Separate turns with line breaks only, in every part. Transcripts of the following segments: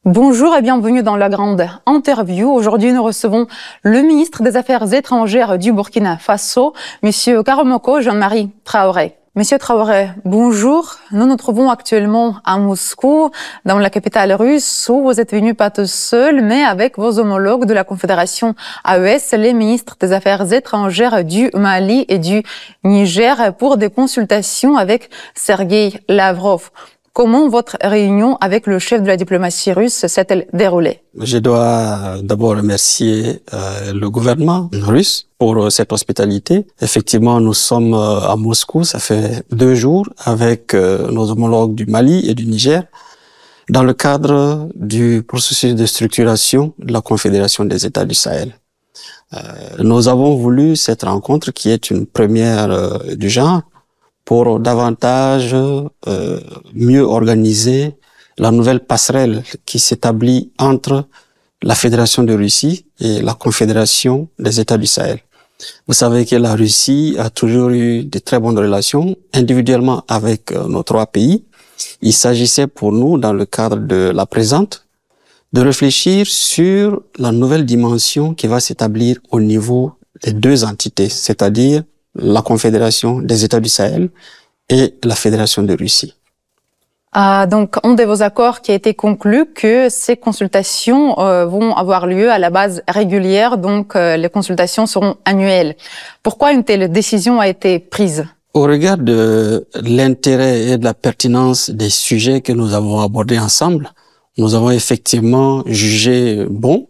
Bonjour et bienvenue dans la grande interview. Aujourd'hui, nous recevons le ministre des Affaires étrangères du Burkina Faso, Monsieur Karamoko Jean-Marie Traoré. Monsieur Traoré, bonjour. Nous nous trouvons actuellement à Moscou, dans la capitale russe, où vous êtes venu pas tout seul, mais avec vos homologues de la Confédération AES, les ministres des Affaires étrangères du Mali et du Niger, pour des consultations avec Sergueï Lavrov. Comment votre réunion avec le chef de la diplomatie russe s'est-elle déroulée?
Je dois d'abord remercier le gouvernement russe pour cette hospitalité. Effectivement, nous sommes à Moscou, ça fait 2 jours, avec nos homologues du Mali et du Niger, dans le cadre du processus de structuration de la Confédération des États du Sahel. Nous avons voulu cette rencontre qui est une première du genre, pour davantage mieux organiser la nouvelle passerelle qui s'établit entre la Fédération de Russie et la Confédération des États du Sahel. Vous savez que la Russie a toujours eu de très bonnes relations individuellement avec nos 3 pays. Il s'agissait pour nous, dans le cadre de la présente, de réfléchir sur la nouvelle dimension qui va s'établir au niveau des 2 entités, c'est-à-dire la Confédération des États du Sahel et la Fédération de Russie.
Donc, un de vos accords qui a été conclu que ces consultations vont avoir lieu à la base régulière, donc les consultations seront annuelles. Pourquoi une telle décision a été prise?
Au regard de l'intérêt et de la pertinence des sujets que nous avons abordés ensemble, nous avons effectivement jugé bon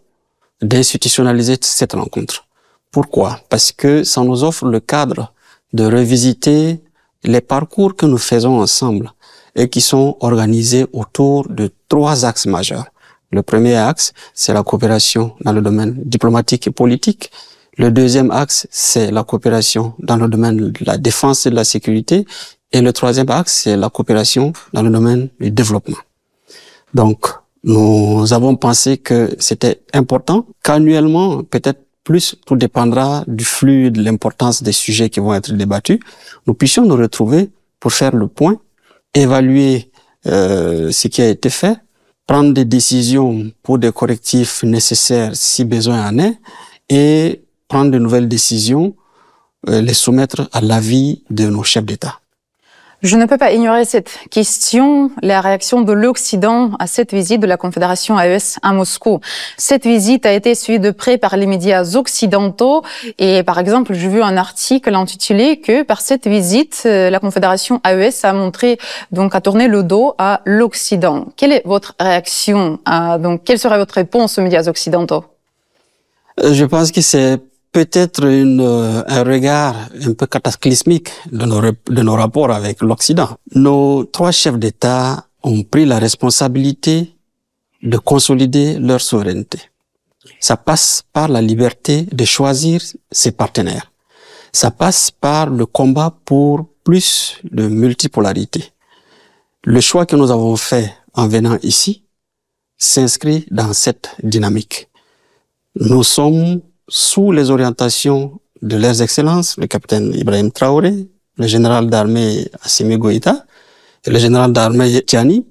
d'institutionnaliser cette rencontre. Pourquoi? Parce que ça nous offre le cadre de revisiter les parcours que nous faisons ensemble et qui sont organisés autour de 3 axes majeurs. Le premier axe, c'est la coopération dans le domaine diplomatique et politique. Le deuxième axe, c'est la coopération dans le domaine de la défense et de la sécurité. Et le troisième axe, c'est la coopération dans le domaine du développement. Donc, nous avons pensé que c'était important qu'annuellement, peut-être plus, tout dépendra du flux, de l'importance des sujets qui vont être débattus. Nous puissions nous retrouver pour faire le point, évaluer ce qui a été fait, prendre des décisions pour des correctifs nécessaires si besoin en est, et prendre de nouvelles décisions, les soumettre à l'avis de nos chefs d'État.
Je ne peux pas ignorer cette question, la réaction de l'Occident à cette visite de la Confédération AES à Moscou. Cette visite a été suivie de près par les médias occidentaux et par exemple, j'ai vu un article intitulé que par cette visite, la Confédération AES a tourné le dos à l'Occident. Quelle est votre réaction quelle serait votre réponse aux médias occidentaux?
Je pense que c'est peut-être un regard un peu cataclysmique de nos rapports avec l'Occident. Nos 3 chefs d'État ont pris la responsabilité de consolider leur souveraineté. Ça passe par la liberté de choisir ses partenaires. Ça passe par le combat pour plus de multipolarité. Le choix que nous avons fait en venant ici s'inscrit dans cette dynamique. Nous sommes sous les orientations de leurs excellences, le capitaine Ibrahim Traoré, le général d'armée Assimi Goïta et le général d'armée Tiani,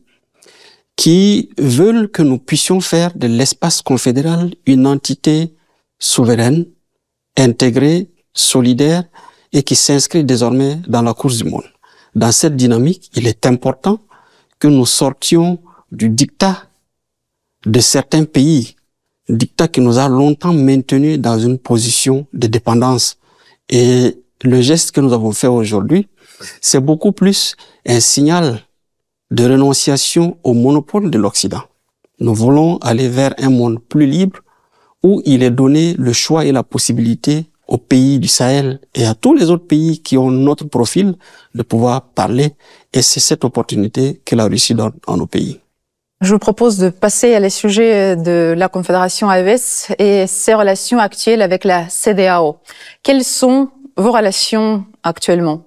qui veulent que nous puissions faire de l'espace confédéral une entité souveraine, intégrée, solidaire et qui s'inscrit désormais dans la course du monde. Dans cette dynamique, il est important que nous sortions du diktat de certains pays, dictat qui nous a longtemps maintenus dans une position de dépendance. Et le geste que nous avons fait aujourd'hui, c'est beaucoup plus un signal de renonciation au monopole de l'Occident. Nous voulons aller vers un monde plus libre où il est donné le choix et la possibilité aux pays du Sahel et à tous les autres pays qui ont notre profil de pouvoir parler. Et c'est cette opportunité que la Russie donne à nos pays.
Je vous propose de passer à les sujets de la Confédération AES et ses relations actuelles avec la CEDEAO. Quelles sont vos relations actuellement?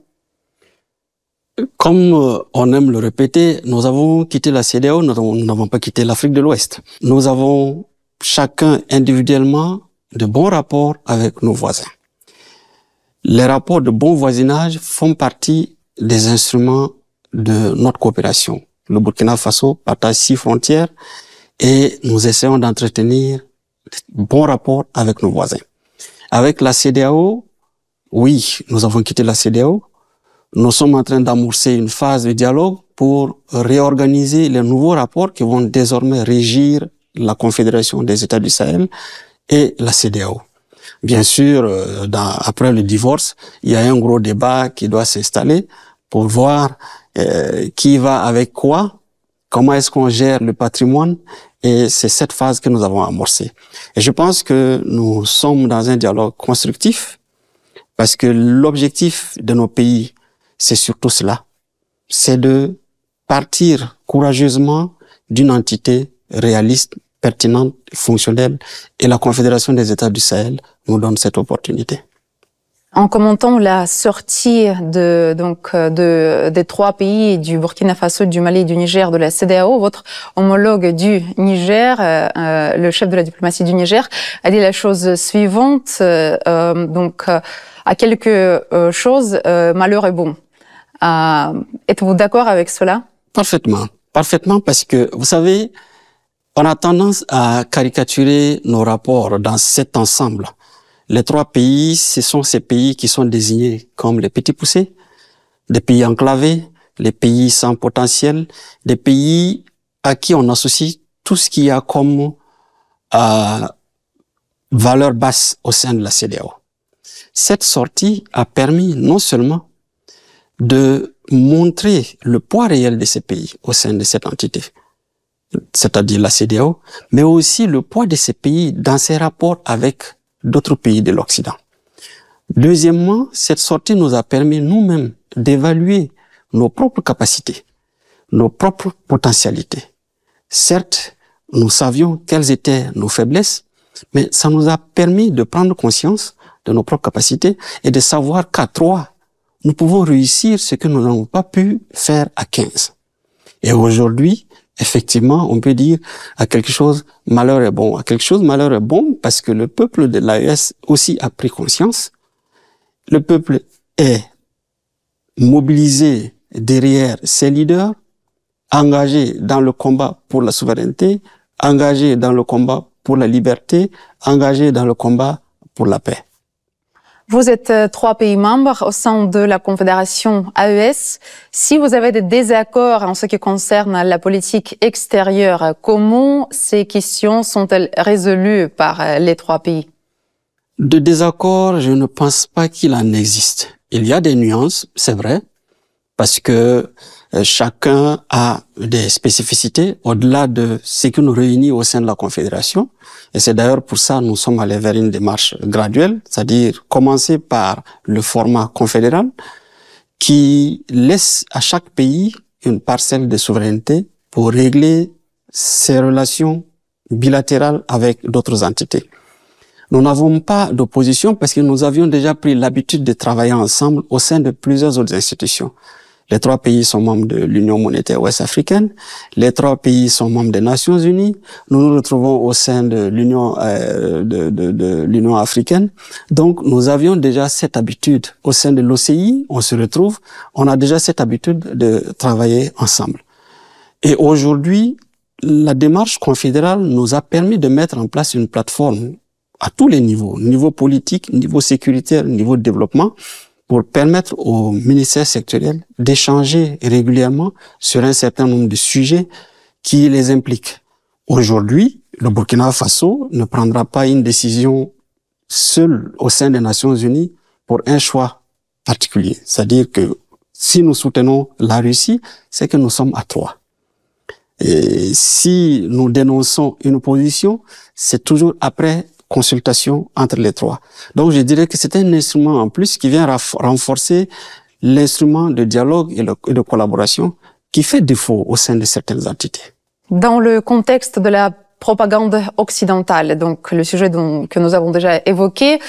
Comme on aime le répéter, nous avons quitté la CEDEAO, nous n'avons pas quitté l'Afrique de l'Ouest. Nous avons chacun individuellement de bons rapports avec nos voisins. Les rapports de bon voisinage font partie des instruments de notre coopération. Le Burkina Faso partage 6 frontières et nous essayons d'entretenir de bons rapports avec nos voisins. Avec la CEDEAO, oui, nous avons quitté la CEDEAO. Nous sommes en train d'amorcer une phase de dialogue pour réorganiser les nouveaux rapports qui vont désormais régir la Confédération des États du Sahel et la CEDEAO. Bien sûr, après le divorce, il y a un gros débat qui doit s'installer pour voir qui va avec quoi, comment est-ce qu'on gère le patrimoine, et c'est cette phase que nous avons amorcée. Et je pense que nous sommes dans un dialogue constructif parce que l'objectif de nos pays, c'est surtout cela, c'est de partir courageusement d'une entité réaliste, pertinente, fonctionnelle, et la Confédération des États du Sahel nous donne cette opportunité.
En commentant la sortie des trois pays, du Burkina Faso, du Mali et du Niger, de la CEDEAO, votre homologue du Niger, le chef de la diplomatie du Niger, a dit la chose suivante, à quelque chose, malheur est bon. Êtes-vous d'accord avec cela?
Parfaitement. Parfaitement, parce que, vous savez, on a tendance à caricaturer nos rapports dans cet ensemble. Les trois pays, ce sont ces pays qui sont désignés comme les petits poussés, des pays enclavés, les pays sans potentiel, des pays à qui on associe tout ce qu'il y a comme valeur basse au sein de la CEDEAO. Cette sortie a permis non seulement de montrer le poids réel de ces pays au sein de cette entité, c'est-à-dire la CEDEAO, mais aussi le poids de ces pays dans ses rapports avec d'autres pays de l'Occident. Deuxièmement, cette sortie nous a permis nous-mêmes d'évaluer nos propres capacités, nos propres potentialités. Certes, nous savions quelles étaient nos faiblesses, mais ça nous a permis de prendre conscience de nos propres capacités et de savoir qu'à 3, nous pouvons réussir ce que nous n'avons pas pu faire à 15. Et aujourd'hui, effectivement, on peut dire à quelque chose, malheur est bon. À quelque chose, malheur est bon parce que le peuple de l'AES aussi a pris conscience. Le peuple est mobilisé derrière ses leaders, engagé dans le combat pour la souveraineté, engagé dans le combat pour la liberté, engagé dans le combat pour la paix.
Vous êtes 3 pays membres au sein de la Confédération AES. Si vous avez des désaccords en ce qui concerne la politique extérieure, comment ces questions sont-elles résolues par les 3 pays?
De désaccords, je ne pense pas qu'il en existe. Il y a des nuances, c'est vrai, parce que chacun a des spécificités au-delà de ce qui nous réunit au sein de la Confédération. Et c'est d'ailleurs pour ça que nous sommes allés vers une démarche graduelle, c'est-à-dire commencer par le format confédéral qui laisse à chaque pays une parcelle de souveraineté pour régler ses relations bilatérales avec d'autres entités. Nous n'avons pas d'opposition parce que nous avions déjà pris l'habitude de travailler ensemble au sein de plusieurs autres institutions. Les 3 pays sont membres de l'Union monétaire ouest-africaine. Les 3 pays sont membres des Nations unies. Nous nous retrouvons au sein de l'Union l'Union africaine. Donc, nous avions déjà cette habitude. Au sein de l'OCI, on se retrouve. On a déjà cette habitude de travailler ensemble. Et aujourd'hui, la démarche confédérale nous a permis de mettre en place une plateforme à tous les niveaux, niveau politique, niveau sécuritaire, niveau développement, pour permettre aux ministères sectoriels d'échanger régulièrement sur un certain nombre de sujets qui les impliquent. Aujourd'hui, le Burkina Faso ne prendra pas une décision seul au sein des Nations Unies pour un choix particulier. C'est-à-dire que si nous soutenons la Russie, c'est que nous sommes à 3. Et si nous dénonçons une position, c'est toujours après consultation entre les 3. Donc, je dirais que c'est un instrument en plus qui vient renforcer l'instrument de dialogue et de collaboration qui fait défaut au sein de certaines entités.
Dans le contexte de la propagande occidentale, donc le sujet que nous avons déjà évoqué,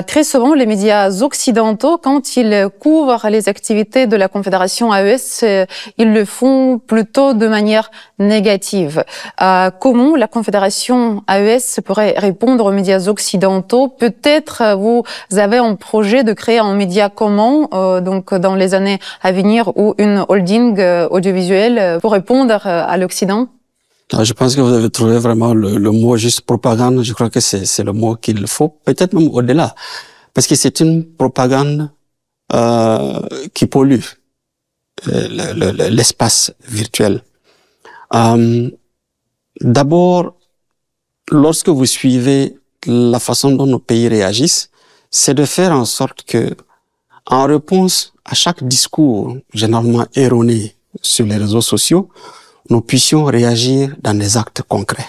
très souvent les médias occidentaux, quand ils couvrent les activités de la Confédération AES, ils le font plutôt de manière négative. Comment la Confédération AES pourrait répondre aux médias occidentaux? Peut-être vous avez un projet de créer un média commun donc dans les années à venir ou une holding audiovisuelle pour répondre à l'Occident?
Alors, je pense que vous avez trouvé vraiment le mot juste propagande. Je crois que c'est le mot qu'il faut, peut-être même au-delà, parce que c'est une propagande qui pollue l'espace virtuel. D'abord, lorsque vous suivez la façon dont nos pays réagissent, c'est de faire en sorte que, en réponse à chaque discours généralement erroné sur les réseaux sociaux, nous puissions réagir dans des actes concrets.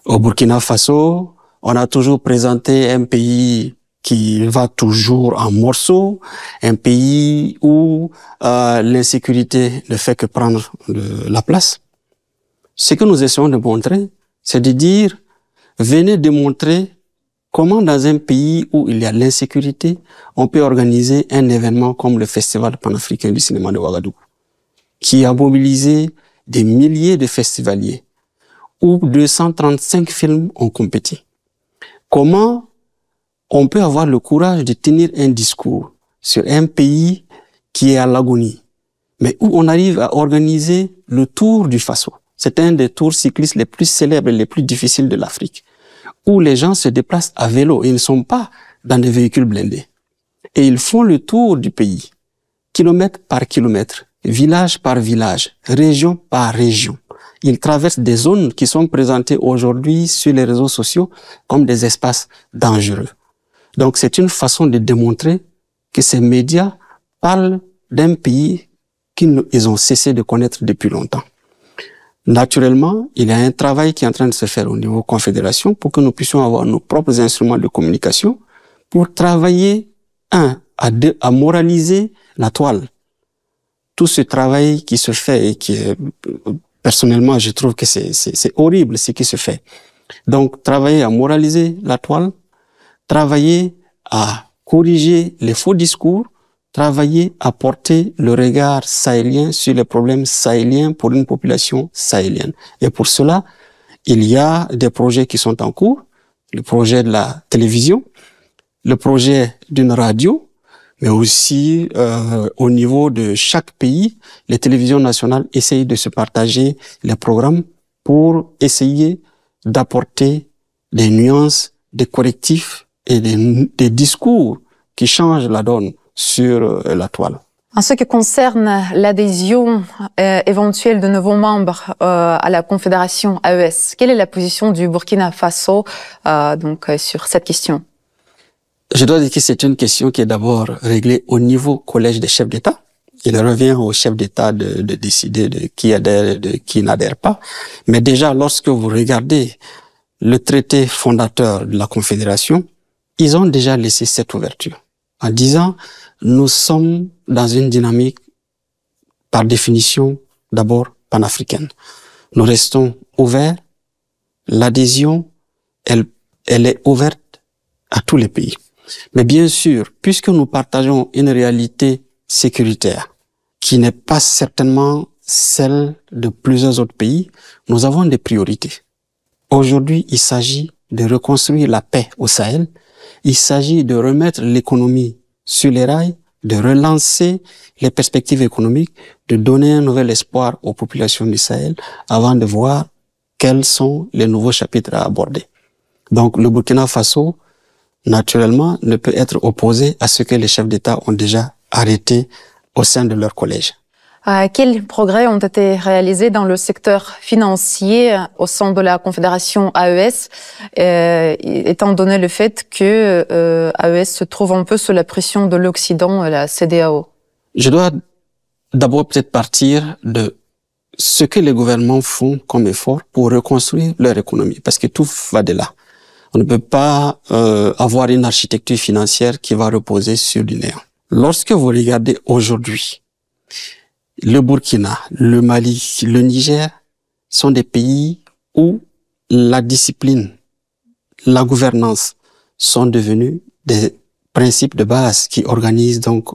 Au Burkina Faso, on a toujours présenté un pays qui va toujours en morceaux, un pays où l'insécurité ne fait que prendre la place. Ce que nous essayons de montrer, c'est de dire, venez démontrer comment dans un pays où il y a l'insécurité, on peut organiser un événement comme le Festival panafricain du cinéma de Ouagadougou, qui a mobilisé des milliers de festivaliers, où 235 films ont compétit. Comment on peut avoir le courage de tenir un discours sur un pays qui est à l'agonie, mais où on arrive à organiser le Tour du Faso. C'est un des tours cyclistes les plus célèbres et les plus difficiles de l'Afrique, où les gens se déplacent à vélo. Ils ne sont pas dans des véhicules blindés. Et ils font le tour du pays, kilomètre par kilomètre, village par village, région par région. Ils traversent des zones qui sont présentées aujourd'hui sur les réseaux sociaux comme des espaces dangereux. Donc c'est une façon de démontrer que ces médias parlent d'un pays qu'ils ont cessé de connaître depuis longtemps. Naturellement, il y a un travail qui est en train de se faire au niveau confédération pour que nous puissions avoir nos propres instruments de communication pour travailler, à moraliser la toile. Tout ce travail qui se fait et qui est, personnellement, je trouve que c'est horrible ce qui se fait. Donc, travailler à moraliser la toile, travailler à corriger les faux discours, travailler à porter le regard sahélien sur les problèmes sahéliens pour une population sahélienne. Et pour cela, il y a des projets qui sont en cours, le projet de la télévision, le projet d'une radio, mais aussi au niveau de chaque pays, les télévisions nationales essayent de se partager les programmes pour essayer d'apporter des nuances, des correctifs et des discours qui changent la donne sur la toile.
En ce qui concerne l'adhésion éventuelle de nouveaux membres à la Confédération AES, quelle est la position du Burkina Faso sur cette question?
Je dois dire que c'est une question qui est d'abord réglée au niveau collège des chefs d'État. Il revient aux chefs d'État de décider de qui adhère et de qui n'adhère pas. Mais déjà, lorsque vous regardez le traité fondateur de la Confédération, ils ont déjà laissé cette ouverture en disant nous sommes dans une dynamique par définition d'abord panafricaine. Nous restons ouverts. L'adhésion, elle est ouverte à tous les pays. Mais bien sûr, puisque nous partageons une réalité sécuritaire qui n'est pas certainement celle de plusieurs autres pays, nous avons des priorités. Aujourd'hui, il s'agit de reconstruire la paix au Sahel. Il s'agit de remettre l'économie sur les rails, de relancer les perspectives économiques, de donner un nouvel espoir aux populations du Sahel avant de voir quels sont les nouveaux chapitres à aborder. Donc, le Burkina Faso, naturellement, ne peut être opposé à ce que les chefs d'État ont déjà arrêté au sein de leur collège.
Quels progrès ont été réalisés dans le secteur financier au sein de la Confédération AES, étant donné le fait que AES se trouve un peu sous la pression de l'Occident et la CEDEAO?
Je dois d'abord peut-être partir de ce que les gouvernements font comme effort pour reconstruire leur économie, parce que tout va de là. On ne peut pas avoir une architecture financière qui va reposer sur du néant. Lorsque vous regardez aujourd'hui, le Burkina, le Mali, le Niger sont des pays où la discipline, la gouvernance sont devenus des principes de base qui organisent donc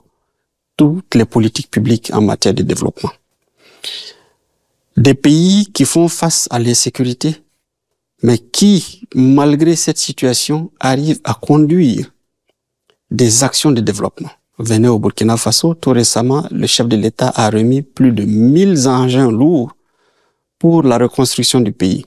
toutes les politiques publiques en matière de développement. Des pays qui font face à l'insécurité, mais qui, malgré cette situation, arrivent à conduire des actions de développement. Venez au Burkina Faso, tout récemment, le chef de l'État a remis plus de 1000 engins lourds pour la reconstruction du pays.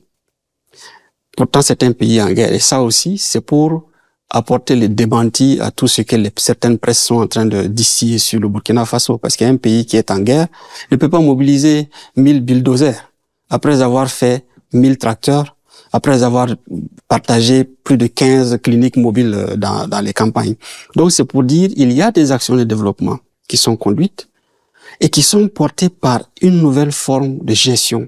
Pourtant, c'est un pays en guerre. Et ça aussi, c'est pour apporter les démentis à tout ce que certaines presses sont en train de distiller sur le Burkina Faso. Parce qu'un pays qui est en guerre ne peut pas mobiliser 1000 bulldozers après avoir fait 1000 tracteurs, après avoir partagé plus de 15 cliniques mobiles dans les campagnes. Donc, c'est pour dire il y a des actions de développement qui sont conduites et qui sont portées par une nouvelle forme de gestion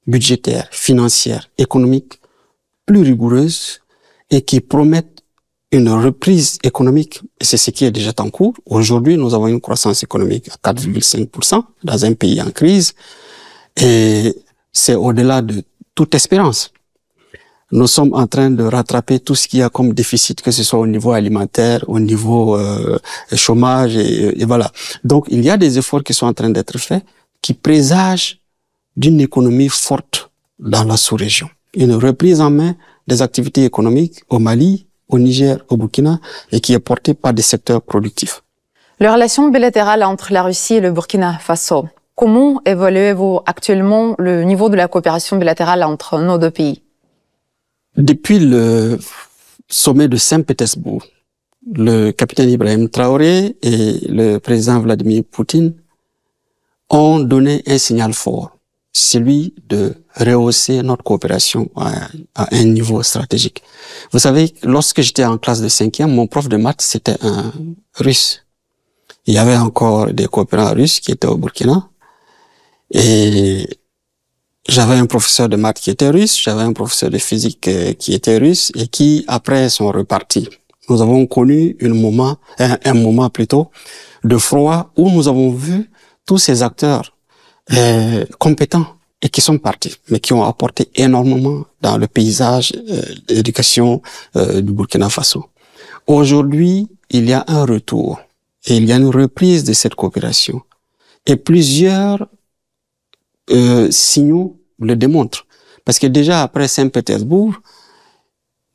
budgétaire, financière, économique, plus rigoureuse et qui promettent une reprise économique. Et c'est ce qui est déjà en cours. Aujourd'hui, nous avons une croissance économique à 4,5% dans un pays en crise et c'est au-delà de toute espérance. Nous sommes en train de rattraper tout ce qu'il y a comme déficit, que ce soit au niveau alimentaire, au niveau chômage, et voilà. Donc, il y a des efforts qui sont en train d'être faits, qui présagent d'une économie forte dans la sous-région. Une reprise en main des activités économiques au Mali, au Niger, au Burkina, et qui est portée par des secteurs productifs.
La relation bilatérale entre la Russie et le Burkina Faso, comment évaluez-vous actuellement le niveau de la coopération bilatérale entre nos deux pays?
Depuis le sommet de Saint-Pétersbourg, le capitaine Ibrahim Traoré et le président Vladimir Poutine ont donné un signal fort, celui de rehausser notre coopération à un niveau stratégique. Vous savez, lorsque j'étais en classe de 5e, mon prof de maths, c'était un Russe. Il y avait encore des coopérants russes qui étaient au Burkina et j'avais un professeur de maths qui était russe, j'avais un professeur de physique qui était russe et qui, après, sont repartis. Nous avons connu un moment plutôt de froid où nous avons vu tous ces acteurs compétents et qui sont partis, mais qui ont apporté énormément dans le paysage d'éducation du Burkina Faso. Aujourd'hui, il y a un retour et il y a une reprise de cette coopération. Et plusieurs signaux le démontrent. Parce que déjà après Saint-Pétersbourg,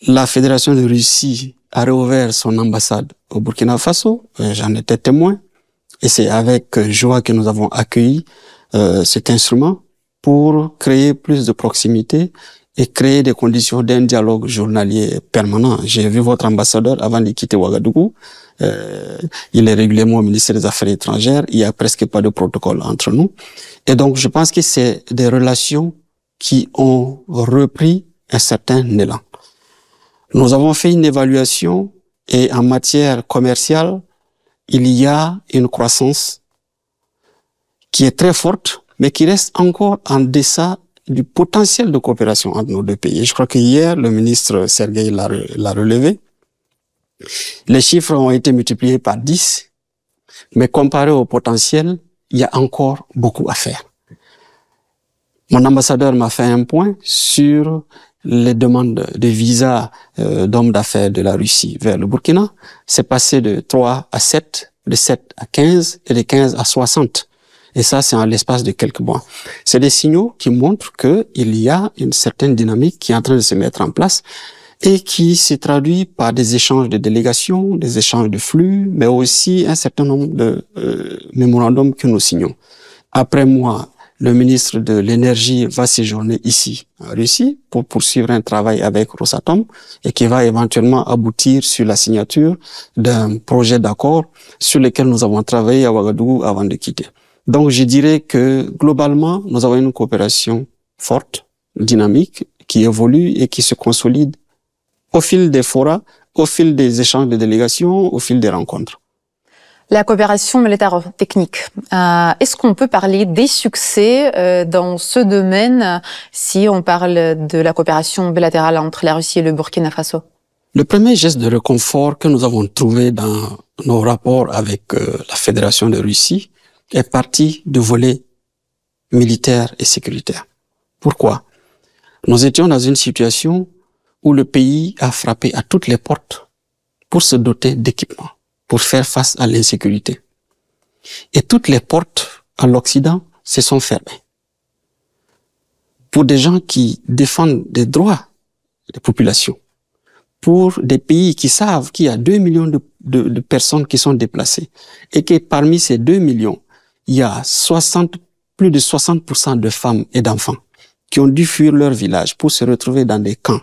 la Fédération de Russie a réouvert son ambassade au Burkina Faso. J'en étais témoin. Et c'est avec joie que nous avons accueilli cet instrument pour créer plus de proximité et créer des conditions d'un dialogue journalier permanent. J'ai vu votre ambassadeur avant de quitter Ouagadougou. Il est régulièrement au ministère des Affaires étrangères. Il n'y a presque pas de protocole entre nous. Et donc, je pense que c'est des relations qui ont repris un certain élan. Nous avons fait une évaluation et en matière commerciale, il y a une croissance qui est très forte, mais qui reste encore en deçà du potentiel de coopération entre nos deux pays. Je crois que hier, le ministre Sergueï l'a relevé. Les chiffres ont été multipliés par 10, mais comparé au potentiel, il y a encore beaucoup à faire. Mon ambassadeur m'a fait un point sur les demandes de visa d'hommes d'affaires de la Russie vers le Burkina. C'est passé de 3 à 7, de 7 à 15 et de 15 à 60. Et ça, c'est en l'espace de quelques mois. C'est des signaux qui montrent qu'il y a une certaine dynamique qui est en train de se mettre en place et qui se traduit par des échanges de délégations, des échanges de flux, mais aussi un certain nombre de mémorandums que nous signons. Après moi, le ministre de l'Énergie va séjourner ici, en Russie, pour poursuivre un travail avec Rosatom et qui va éventuellement aboutir sur la signature d'un projet d'accord sur lequel nous avons travaillé à Ouagadougou avant de quitter. Donc, je dirais que, globalement, nous avons une coopération forte, dynamique, qui évolue et qui se consolide au fil des forats, au fil des échanges de délégations, au fil des rencontres.
La coopération militaire technique. Est-ce qu'on peut parler des succès dans ce domaine si on parle de la coopération bilatérale entre la Russie et le Burkina Faso?
Le premier geste de réconfort que nous avons trouvé dans nos rapports avec la Fédération de Russie est parti du volet militaire et sécuritaire. Pourquoi? Nous étions dans une situation où le pays a frappé à toutes les portes pour se doter d'équipements, pour faire face à l'insécurité. Et toutes les portes à l'Occident se sont fermées. Pour des gens qui défendent des droits des populations, pour des pays qui savent qu'il y a 2 millions de personnes qui sont déplacées et que parmi ces 2 millions, il y a plus de 60% de femmes et d'enfants. qui ont dû fuir leur village pour se retrouver dans des camps.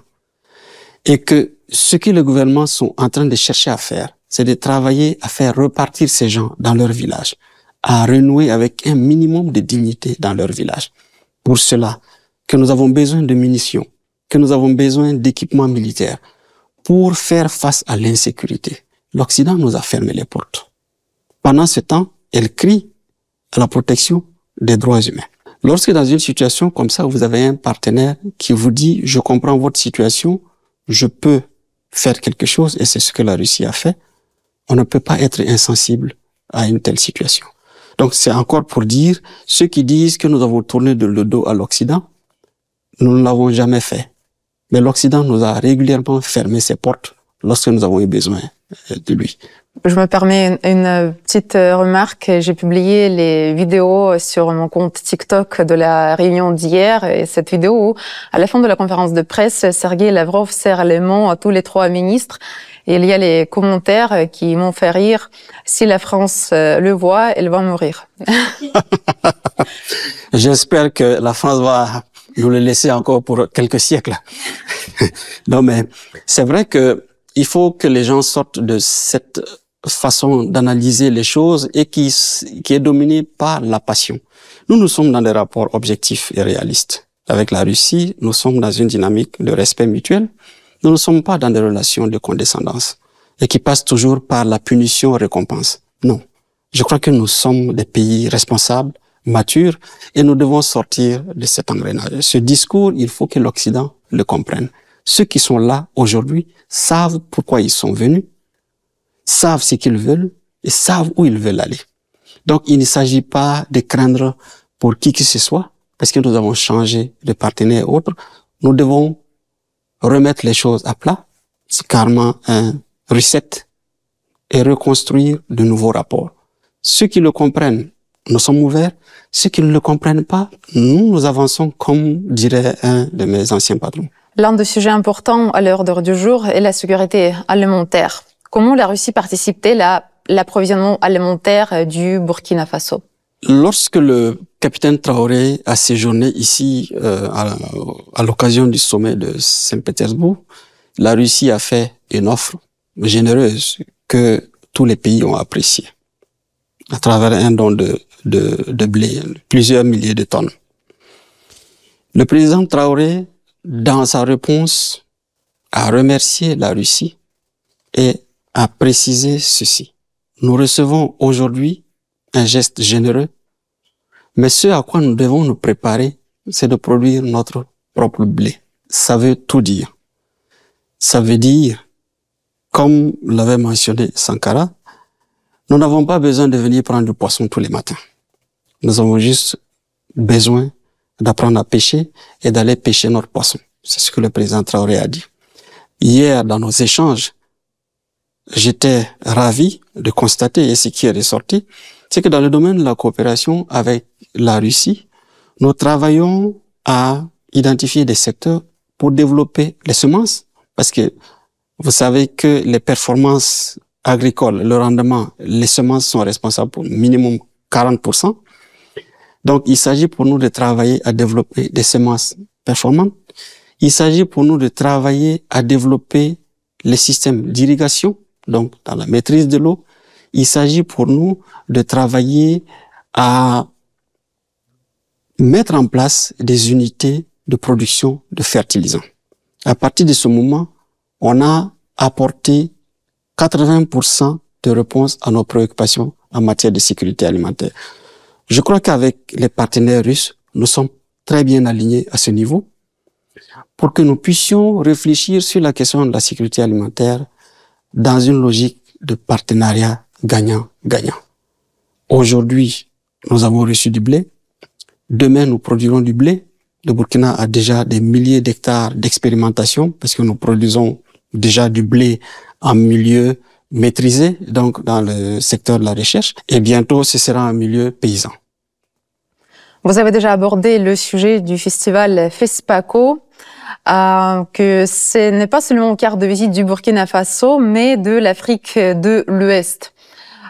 Et que ce que le gouvernement sont en train de chercher à faire, c'est de travailler à faire repartir ces gens dans leur village, à renouer avec un minimum de dignité dans leur village. Pour cela, que nous avons besoin de munitions, que nous avons besoin d'équipements militaires pour faire face à l'insécurité. L'Occident nous a fermé les portes. Pendant ce temps, elle crie à la protection des droits humains. Lorsque dans une situation comme ça, vous avez un partenaire qui vous dit « je comprends votre situation, je peux faire quelque chose » et c'est ce que la Russie a fait, on ne peut pas être insensible à une telle situation. Donc c'est encore pour dire, ceux qui disent que nous avons tourné le dos à l'Occident, nous ne l'avons jamais fait. Mais l'Occident nous a régulièrement fermé ses portes lorsque nous avons eu besoin de lui.
Je me permets une petite remarque. J'ai publié les vidéos sur mon compte TikTok de la réunion d'hier. Et cette vidéo où, à la fin de la conférence de presse, Sergueï Lavrov serre les mains à tous les trois ministres. Et il y a les commentaires qui m'ont fait rire. Si la France le voit, elle va mourir.
J'espère que la France va nous le laisser encore pour quelques siècles. Non, mais c'est vrai que il faut que les gens sortent de cette façon d'analyser les choses et qui est dominée par la passion. Nous sommes dans des rapports objectifs et réalistes. Avec la Russie, nous sommes dans une dynamique de respect mutuel. Nous ne sommes pas dans des relations de condescendance et qui passent toujours par la punition-récompense. Non. Je crois que nous sommes des pays responsables, matures, et nous devons sortir de cet engrenage. Ce discours, il faut que l'Occident le comprenne. Ceux qui sont là aujourd'hui savent pourquoi ils sont venus, savent ce qu'ils veulent et savent où ils veulent aller. Donc, il ne s'agit pas de craindre pour qui que ce soit, parce que nous avons changé de partenaire et autres. Nous devons remettre les choses à plat, c'est carrément un reset, et reconstruire de nouveaux rapports. Ceux qui le comprennent, nous sommes ouverts. Ceux qui ne le comprennent pas, nous avançons comme dirait un de mes anciens patrons.
L'un des sujets importants à l'ordre du jour est la sécurité alimentaire. Comment la Russie participe-t-elle à l'approvisionnement alimentaire du Burkina Faso?
Lorsque le capitaine Traoré a séjourné ici à l'occasion du sommet de Saint-Pétersbourg, la Russie a fait une offre généreuse que tous les pays ont appréciée à travers un don de blé, plusieurs milliers de tonnes. Le président Traoré, dans sa réponse, a remercié la Russie et a précisé ceci. Nous recevons aujourd'hui un geste généreux, mais ce à quoi nous devons nous préparer, c'est de produire notre propre blé. Ça veut tout dire. Ça veut dire, comme l'avait mentionné Sankara, nous n'avons pas besoin de venir prendre du poisson tous les matins. Nous avons juste besoin d'apprendre à pêcher et d'aller pêcher notre poisson. C'est ce que le président Traoré a dit. Hier, dans nos échanges, j'étais ravi de constater, et ce qui est ressorti, c'est que dans le domaine de la coopération avec la Russie, nous travaillons à identifier des secteurs pour développer les semences, parce que vous savez que les performances agricoles, le rendement, les semences sont responsables pour minimum 40%. Donc, il s'agit pour nous de travailler à développer des semences performantes. Il s'agit pour nous de travailler à développer les systèmes d'irrigation, donc dans la maîtrise de l'eau. Il s'agit pour nous de travailler à mettre en place des unités de production de fertilisants. À partir de ce moment, on a apporté 80% de réponses à nos préoccupations en matière de sécurité alimentaire. Je crois qu'avec les partenaires russes, nous sommes très bien alignés à ce niveau pour que nous puissions réfléchir sur la question de la sécurité alimentaire dans une logique de partenariat gagnant-gagnant. Aujourd'hui, nous avons reçu du blé. Demain, nous produirons du blé. Le Burkina a déjà des milliers d'hectares d'expérimentation parce que nous produisons déjà du blé en milieu maîtrisé, donc dans le secteur de la recherche. Et bientôt, ce sera un milieu paysan.
Vous avez déjà abordé le sujet du festival FESPACO, que ce n'est pas seulement une carte de visite du Burkina Faso, mais de l'Afrique de l'Ouest.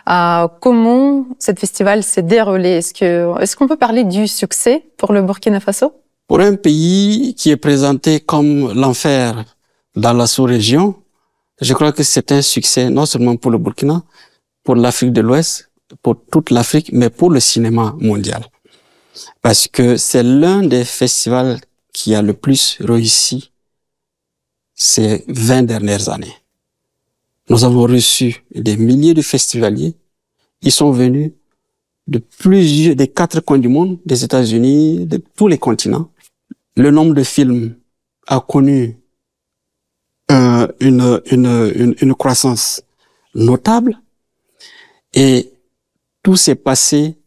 Comment ce festival s'est déroulé? Est-ce qu'on peut parler du succès pour le Burkina Faso?
Pour un pays qui est présenté comme l'enfer dans la sous-région, je crois que c'est un succès non seulement pour le Burkina, pour l'Afrique de l'Ouest, pour toute l'Afrique, mais pour le cinéma mondial. Parce que c'est l'un des festivals qui a le plus réussi ces 20 dernières années. Nous avons reçu des milliers de festivaliers. Ils sont venus des 4 coins du monde, des États-Unis, de tous les continents. Le nombre de films a connu une croissance notable et tout s'est passé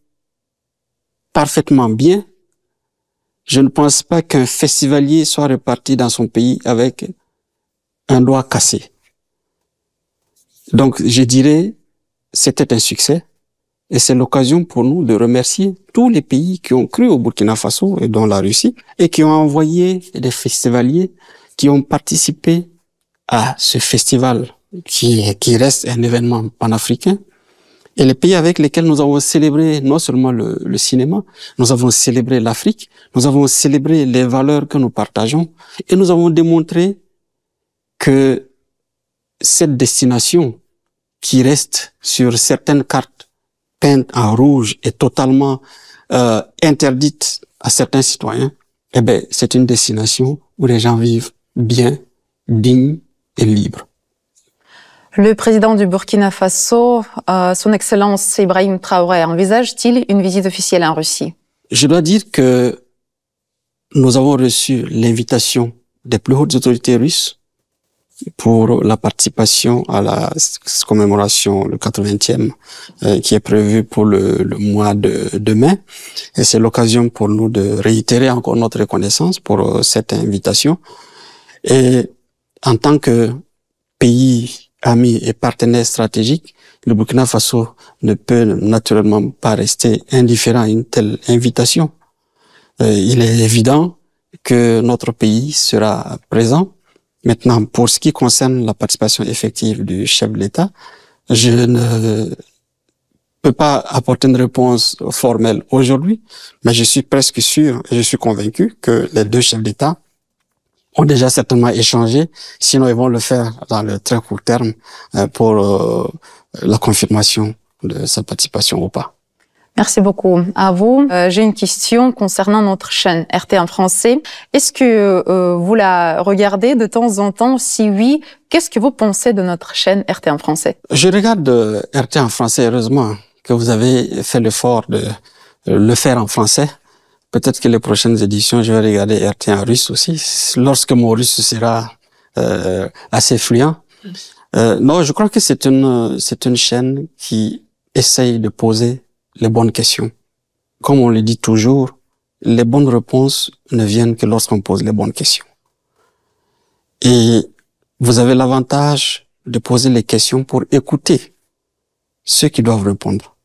parfaitement bien. Je ne pense pas qu'un festivalier soit reparti dans son pays avec un doigt cassé. Donc, je dirais, c'était un succès et c'est l'occasion pour nous de remercier tous les pays qui ont cru au Burkina Faso et dont la Russie et qui ont envoyé des festivaliers qui ont participé à ce festival qui reste un événement panafricain. Et les pays avec lesquels nous avons célébré non seulement le cinéma, nous avons célébré l'Afrique, nous avons célébré les valeurs que nous partageons et nous avons démontré que cette destination qui reste sur certaines cartes peintes en rouge et totalement interdite à certains citoyens, eh ben, c'est une destination où les gens vivent bien, dignes et libres.
Le président du Burkina Faso, son Excellence Ibrahim Traoré, envisage-t-il une visite officielle en Russie?
Je dois dire que nous avons reçu l'invitation des plus hautes autorités russes pour la participation à la commémoration, le 80e, qui est prévu pour le mois de mai. Et c'est l'occasion pour nous de réitérer encore notre reconnaissance pour cette invitation. Et en tant que pays amis et partenaires stratégiques, le Burkina Faso ne peut naturellement pas rester indifférent à une telle invitation. Il est évident que notre pays sera présent. Maintenant, pour ce qui concerne la participation effective du chef de l'État, je ne peux pas apporter une réponse formelle aujourd'hui, mais je suis presque sûr et je suis convaincu que les deux chefs d'État ont déjà certainement échangé, sinon ils vont le faire dans le très court terme pour la confirmation de sa participation ou pas.
Merci beaucoup à vous. J'ai une question concernant notre chaîne RT en français. Est-ce que vous la regardez de temps en temps? Si oui, qu'est-ce que vous pensez de notre chaîne RT en français?
Je regarde RT en français, heureusement que vous avez fait l'effort de le faire en français. Peut-être que les prochaines éditions, je vais regarder RT en russe aussi, lorsque mon russe sera assez fluent. Non, je crois que c'est une chaîne qui essaye de poser les bonnes questions. Comme on le dit toujours, les bonnes réponses ne viennent que lorsqu'on pose les bonnes questions. Et vous avez l'avantage de poser les questions pour écouter ceux qui doivent répondre.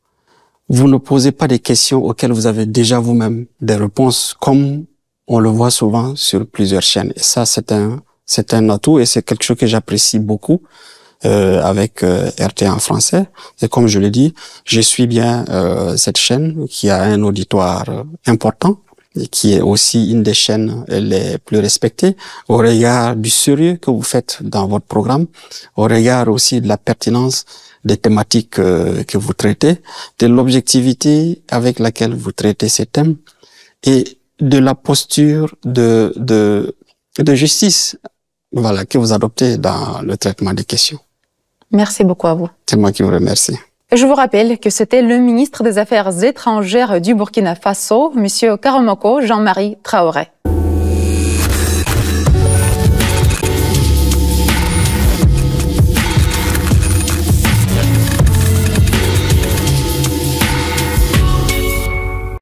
Vous ne posez pas des questions auxquelles vous avez déjà vous-même des réponses, comme on le voit souvent sur plusieurs chaînes. Et ça, c'est un atout et c'est quelque chose que j'apprécie beaucoup avec RT en français. Et comme je l'ai dit, je suis bien cette chaîne qui a un auditoire important et qui est aussi une des chaînes les plus respectées au regard du sérieux que vous faites dans votre programme, au regard aussi de la pertinence des thématiques que vous traitez, de l'objectivité avec laquelle vous traitez ces thèmes et de la posture de justice, voilà, que vous adoptez dans le traitement des questions.
Merci beaucoup à vous.
C'est moi qui vous remercie.
Je vous rappelle que c'était le ministre des Affaires étrangères du Burkina Faso, Monsieur Karamoko Jean-Marie Traoré.